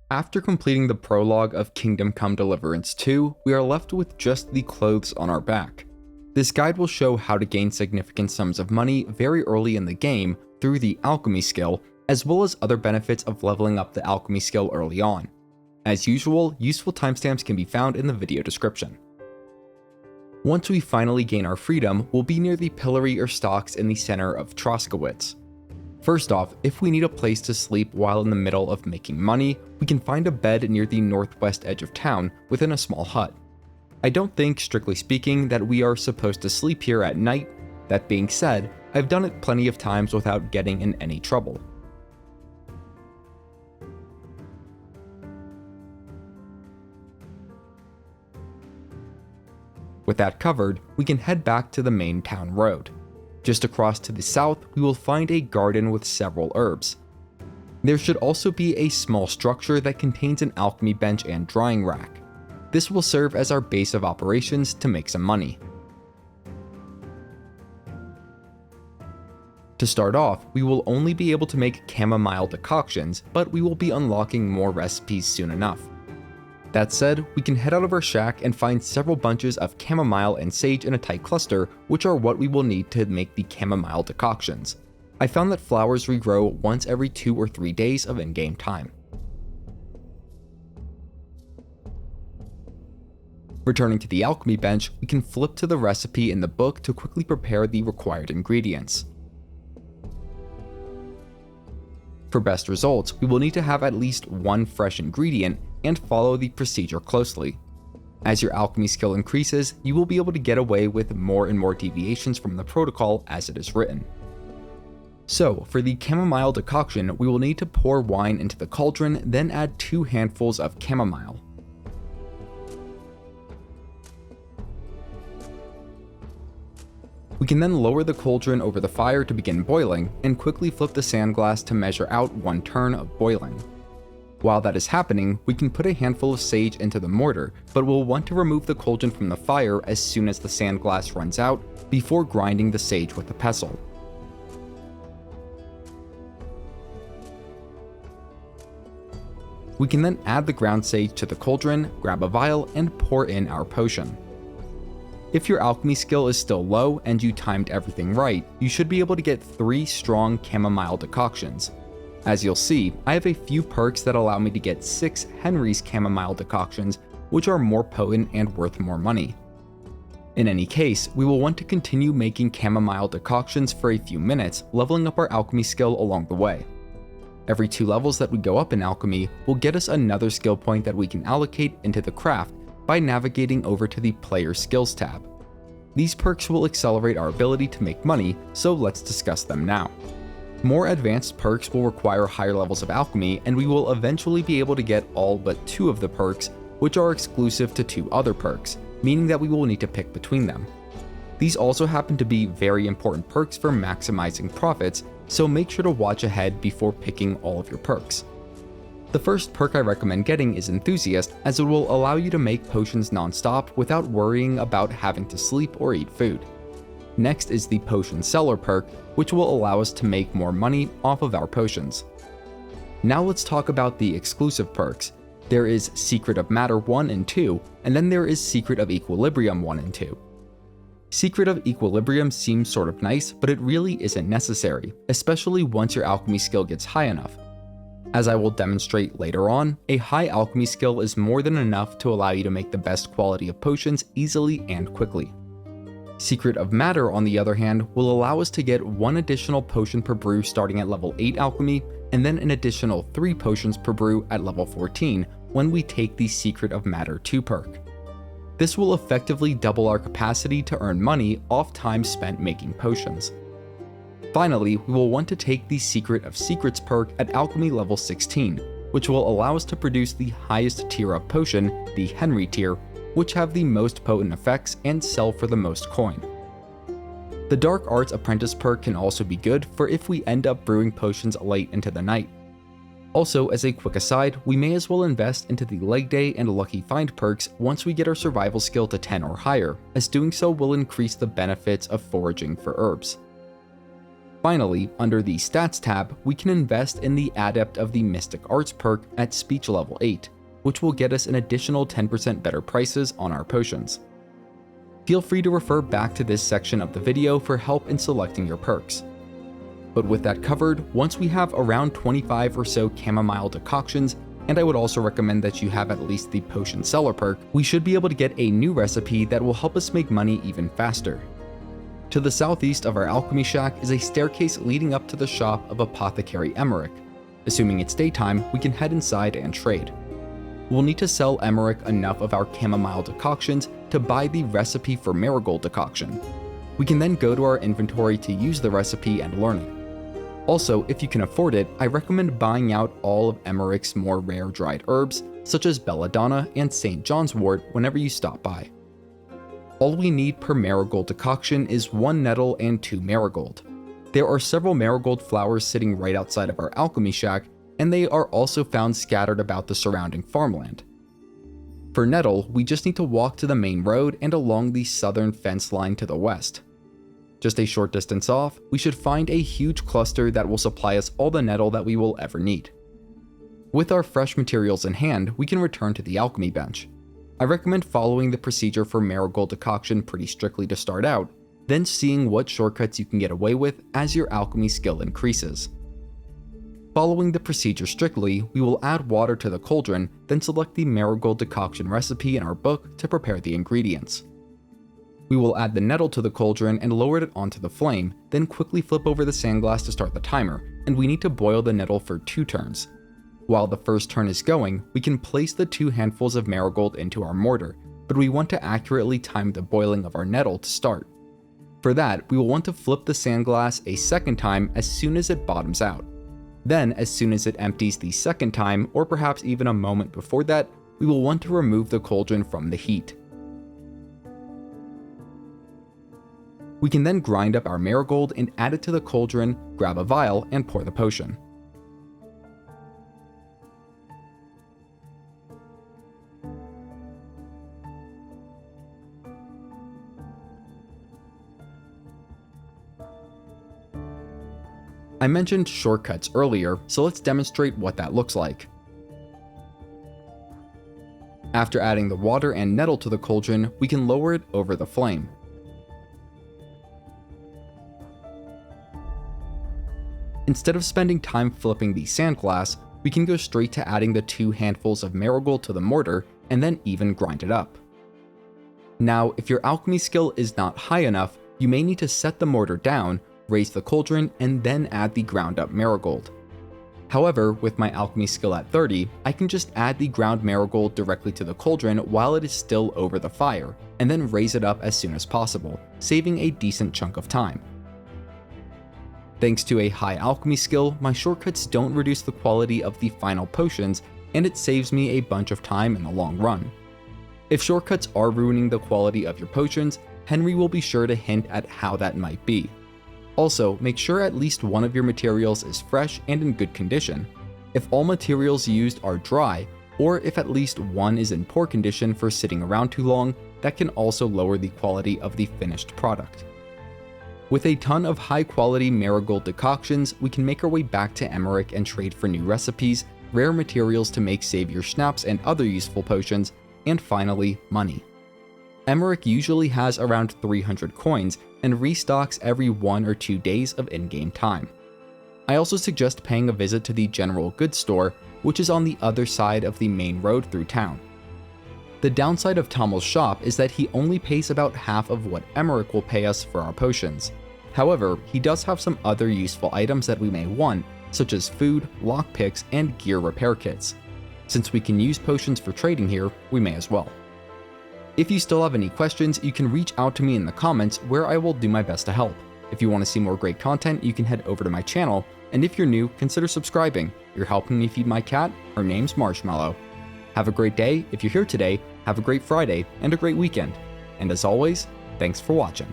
After completing the prologue of Kingdom Come Deliverance 2, we are left with just the clothes on our back. This guide will show how to gain significant sums of money very early in the game through the Alchemy Skill, as well as other benefits of leveling up the Alchemy Skill early on. As usual, useful timestamps can be found in the video description. Once we finally gain our freedom, we'll be near the pillory or stocks in the center of Troskowitz. First off, if we need a place to sleep while in the middle of making money, we can find a bed near the northwest edge of town within a small hut. I don't think, strictly speaking, that we are supposed to sleep here at night. That being said, I've done it plenty of times without getting in any trouble. With that covered, we can head back to the main town road. Just across to the south, we will find a garden with several herbs. There should also be a small structure that contains an alchemy bench and drying rack. This will serve as our base of operations to make some money. To start off, we will only be able to make chamomile decoctions, but we will be unlocking more recipes soon enough. That said, we can head out of our shack and find several bunches of chamomile and sage in a tight cluster, which are what we will need to make the chamomile decoctions. I found that flowers regrow once every 2 or 3 days of in-game time. Returning to the alchemy bench, we can flip to the recipe in the book to quickly prepare the required ingredients. For best results, we will need to have at least one fresh ingredient and follow the procedure closely. As your alchemy skill increases, you will be able to get away with more and more deviations from the protocol as it is written. So, for the chamomile decoction, we will need to pour wine into the cauldron, then add 2 handfuls of chamomile. We can then lower the cauldron over the fire to begin boiling, and quickly flip the sand glass to measure out 1 turn of boiling. While that is happening, we can put a handful of sage into the mortar, but we'll want to remove the cauldron from the fire as soon as the sand glass runs out, before grinding the sage with a pestle. We can then add the ground sage to the cauldron, grab a vial, and pour in our potion. If your alchemy skill is still low and you timed everything right, you should be able to get 3 strong chamomile decoctions. As you'll see, I have a few perks that allow me to get 6 Henry's chamomile decoctions, which are more potent and worth more money. In any case, we will want to continue making chamomile decoctions for a few minutes, leveling up our alchemy skill along the way. Every 2 levels that we go up in alchemy will get us another skill point that we can allocate into the craft by navigating over to the Player Skills tab. These perks will accelerate our ability to make money, so let's discuss them now. More advanced perks will require higher levels of alchemy, and we will eventually be able to get all but 2 of the perks, which are exclusive to 2 other perks, meaning that we will need to pick between them. These also happen to be very important perks for maximizing profits, so make sure to watch ahead before picking all of your perks. The first perk I recommend getting is Enthusiast, as it will allow you to make potions non-stop without worrying about having to sleep or eat food. Next is the Potion Seller perk, which will allow us to make more money off of our potions. Now let's talk about the exclusive perks. There is Secret of Matter 1 and 2, and then there is Secret of Equilibrium 1 and 2. Secret of Equilibrium seems sort of nice, but it really isn't necessary, especially once your alchemy skill gets high enough. As I will demonstrate later on, a high alchemy skill is more than enough to allow you to make the best quality of potions easily and quickly. Secret of Matter, on the other hand, will allow us to get 1 additional potion per brew starting at level 8 alchemy, and then an additional 3 potions per brew at level 14 when we take the Secret of Matter 2 perk. This will effectively double our capacity to earn money off time spent making potions. Finally, we will want to take the Secret of Secrets perk at alchemy level 16, which will allow us to produce the highest tier of potion, the Henry tier, which have the most potent effects and sell for the most coin. The Dark Arts Apprentice perk can also be good for if we end up brewing potions late into the night. Also, as a quick aside, we may as well invest into the Leg Day and Lucky Find perks once we get our survival skill to 10 or higher, as doing so will increase the benefits of foraging for herbs. Finally, under the Stats tab, we can invest in the Adept of the Mystic Arts perk at Speech level 8, which will get us an additional 10% better prices on our potions. Feel free to refer back to this section of the video for help in selecting your perks. But with that covered, once we have around 25 or so Chamomile decoctions, and I would also recommend that you have at least the Potion Seller perk, we should be able to get a new recipe that will help us make money even faster. To the southeast of our alchemy shack is a staircase leading up to the shop of Apothecary Emmerich. Assuming it's daytime, we can head inside and trade. We'll need to sell Emmerich enough of our Chamomile decoctions to buy the recipe for Marigold decoction. We can then go to our inventory to use the recipe and learn it. Also, if you can afford it, I recommend buying out all of Emmerich's more rare dried herbs, such as belladonna and St. John's wort whenever you stop by. All we need per Marigold decoction is 1 nettle and 2 marigold. There are several marigold flowers sitting right outside of our alchemy shack, and they are also found scattered about the surrounding farmland. For nettle, we just need to walk to the main road and along the southern fence line to the west. Just a short distance off, we should find a huge cluster that will supply us all the nettle that we will ever need. With our fresh materials in hand, we can return to the Alchemy Bench. I recommend following the procedure for Marigold decoction pretty strictly to start out, then seeing what shortcuts you can get away with as your alchemy skill increases. Following the procedure strictly, we will add water to the cauldron, then select the Marigold decoction recipe in our book to prepare the ingredients. We will add the nettle to the cauldron and lower it onto the flame, then quickly flip over the sandglass to start the timer, and we need to boil the nettle for 2 turns. While the first turn is going, we can place the 2 handfuls of marigold into our mortar, but we want to accurately time the boiling of our nettle to start. For that, we will want to flip the sandglass a second time as soon as it bottoms out. Then, as soon as it empties the second time, or perhaps even a moment before that, we will want to remove the cauldron from the heat. We can then grind up our marigold and add it to the cauldron, grab a vial, and pour the potion. I mentioned shortcuts earlier, so let's demonstrate what that looks like. After adding the water and nettle to the cauldron, we can lower it over the flame. Instead of spending time flipping the sandglass, we can go straight to adding the 2 handfuls of marigold to the mortar and then even grind it up. Now, if your alchemy skill is not high enough, you may need to set the mortar down, raise the cauldron, and then add the ground up marigold. However, with my alchemy skill at 30, I can just add the ground marigold directly to the cauldron while it is still over the fire, and then raise it up as soon as possible, saving a decent chunk of time. Thanks to a high alchemy skill, my shortcuts don't reduce the quality of the final potions, and it saves me a bunch of time in the long run. If shortcuts are ruining the quality of your potions, Henry will be sure to hint at how that might be. Also, make sure at least one of your materials is fresh and in good condition. If all materials used are dry, or if at least one is in poor condition for sitting around too long, that can also lower the quality of the finished product. With a ton of high quality marigold decoctions, we can make our way back to Emmerich and trade for new recipes, rare materials to make savior schnapps and other useful potions, and finally, money. Emmerich usually has around 300 coins and restocks every 1 or 2 days of in-game time. I also suggest paying a visit to the General Goods Store, which is on the other side of the main road through town. The downside of Tommel's shop is that he only pays about half of what Emmerich will pay us for our potions. However, he does have some other useful items that we may want, such as food, lockpicks, and gear repair kits. Since we can use potions for trading here, we may as well. If you still have any questions, you can reach out to me in the comments where I will do my best to help. If you want to see more great content, you can head over to my channel, and if you're new, consider subscribing. You're helping me feed my cat. Her name's Marshmallow. Have a great day. If you're here today, have a great Friday and a great weekend. And as always, thanks for watching.